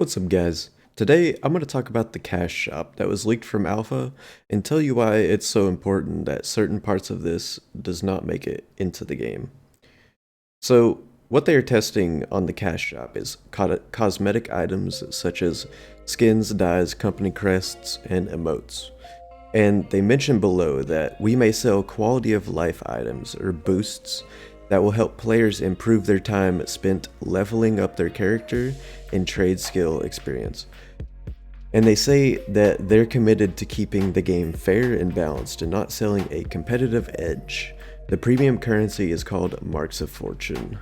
What's up guys? Today I'm going to talk about the cash shop that was leaked from alpha and tell you why it's so important that certain parts of this does not make it into the game. So what they are testing on the cash shop is cosmetic items such as skins, dyes, company crests, and emotes. And they mention below that we may sell quality of life items or boosts that will help players improve their time spent leveling up their character and trade skill experience. And they say that they're committed to keeping the game fair and balanced and not selling a competitive edge. The premium currency is called Marks of Fortune.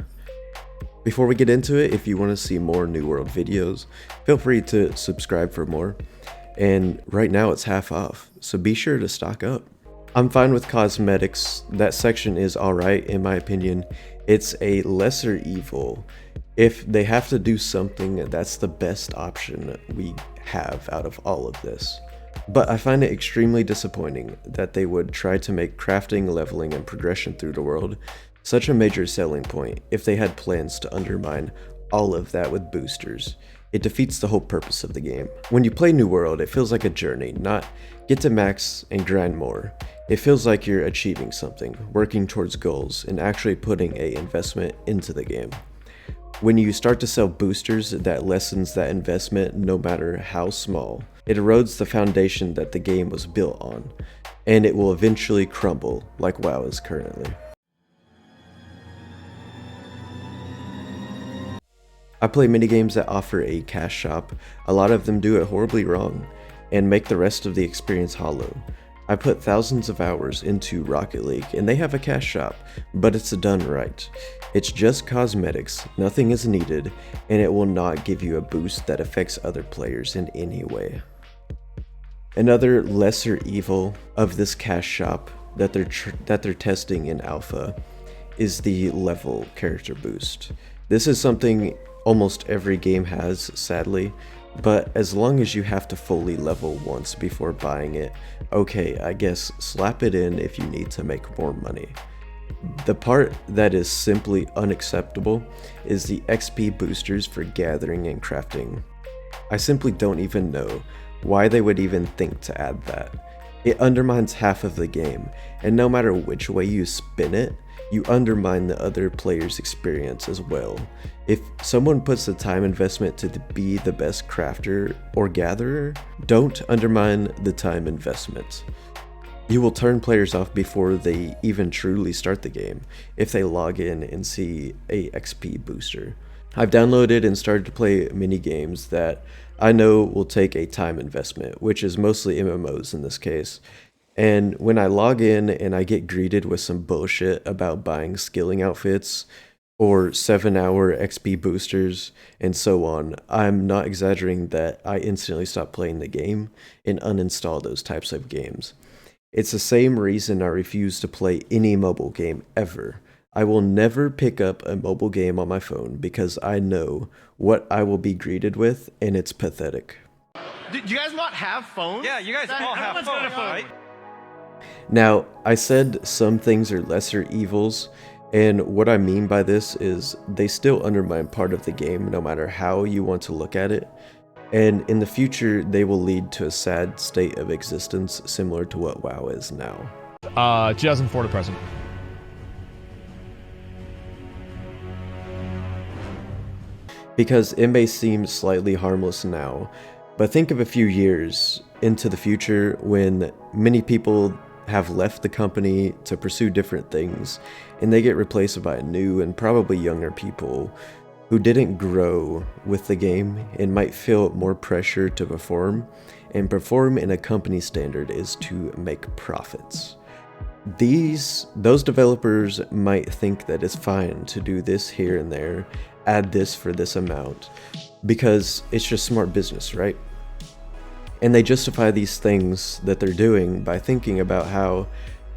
Before we get into it, if you want to see more New World videos, feel free to subscribe for more. And right now it's half off, so be sure to stock up. I'm fine with cosmetics. That section is alright in my opinion. It's a lesser evil. If they have to do something, that's the best option we have out of all of this. But I find it extremely disappointing that they would try to make crafting, leveling, and progression through the world such a major selling point if they had plans to undermine all of that with boosters. It defeats the whole purpose of the game. When you play New World, it feels like a journey, not get to max and grind more. It feels like you're achieving something, working towards goals, and actually putting an investment into the game. When you start to sell boosters, that lessens that investment no matter how small. It erodes the foundation that the game was built on, and it will eventually crumble like WoW is currently. I play minigames that offer a cash shop. A lot of them do it horribly wrong and make the rest of the experience hollow. I put thousands of hours into Rocket League and they have a cash shop, but it's done right. It's just cosmetics, nothing is needed, and it will not give you a boost that affects other players in any way. Another lesser evil of this cash shop that they're testing in alpha is the level character boost. This is something almost every game has, sadly, but as long as you have to fully level once before buying it, okay, I guess slap it in if you need to make more money. The part that is simply unacceptable is the XP boosters for gathering and crafting. I simply don't even know why they would even think to add that. It undermines half of the game, and no matter which way you spin it, you undermine the other player's experience as well. If someone puts the time investment to be the best crafter or gatherer, don't undermine the time investment. You will turn players off before they even truly start the game if they log in and see a XP booster. I've downloaded and started to play mini games that I know will take a time investment, which is mostly MMOs in this case. And when I log in and I get greeted with some bullshit about buying skilling outfits or 7-hour XP boosters and so on, I'm not exaggerating that I instantly stop playing the game and uninstall those types of games. It's the same reason I refuse to play any mobile game ever. I will never pick up a mobile game on my phone because I know what I will be greeted with, and it's pathetic. Do you guys not have phones? Yeah, you guys all have phones, right? Now, I said some things are lesser evils, and what I mean by this is they still undermine part of the game no matter how you want to look at it, and in the future they will lead to a sad state of existence similar to what WoW is now. 2004 to present. Because it may seem slightly harmless now, but think of a few years into the future when many people have left the company to pursue different things and they get replaced by new and probably younger people who didn't grow with the game and might feel more pressure to perform, and perform in a company standard is to make profits. Those developers might think that it's fine to do this here and there, add this for this amount, because it's just smart business, right? And they justify these things that they're doing by thinking about how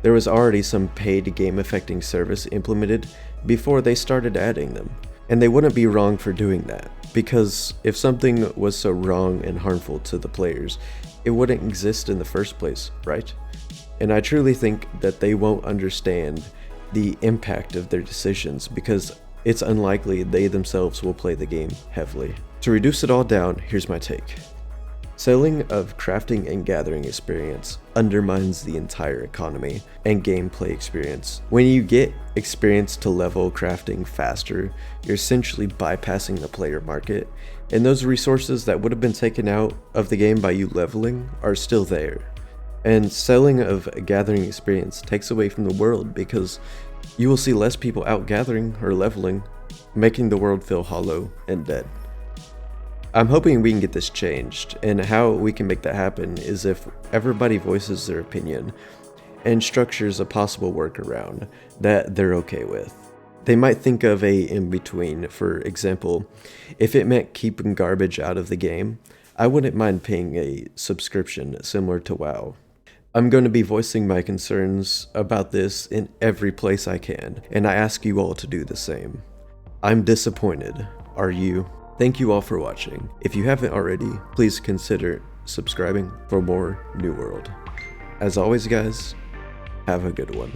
there was already some paid game affecting service implemented before they started adding them. And they wouldn't be wrong for doing that, because if something was so wrong and harmful to the players, it wouldn't exist in the first place, right? And I truly think that they won't understand the impact of their decisions, because it's unlikely they themselves will play the game heavily. To reduce it all down, here's my take. Selling of crafting and gathering experience undermines the entire economy and gameplay experience. When you get experience to level crafting faster, you're essentially bypassing the player market, and those resources that would have been taken out of the game by you leveling are still there. And selling of gathering experience takes away from the world because you will see less people out gathering or leveling, making the world feel hollow and dead. I'm hoping we can get this changed, and how we can make that happen is if everybody voices their opinion and structures a possible workaround that they're okay with. They might think of a in-between. For example, if it meant keeping garbage out of the game, I wouldn't mind paying a subscription similar to WoW. I'm going to be voicing my concerns about this in every place I can, and I ask you all to do the same. I'm disappointed. Are you? Thank you all for watching. If you haven't already, please consider subscribing for more New World. As always guys, have a good one.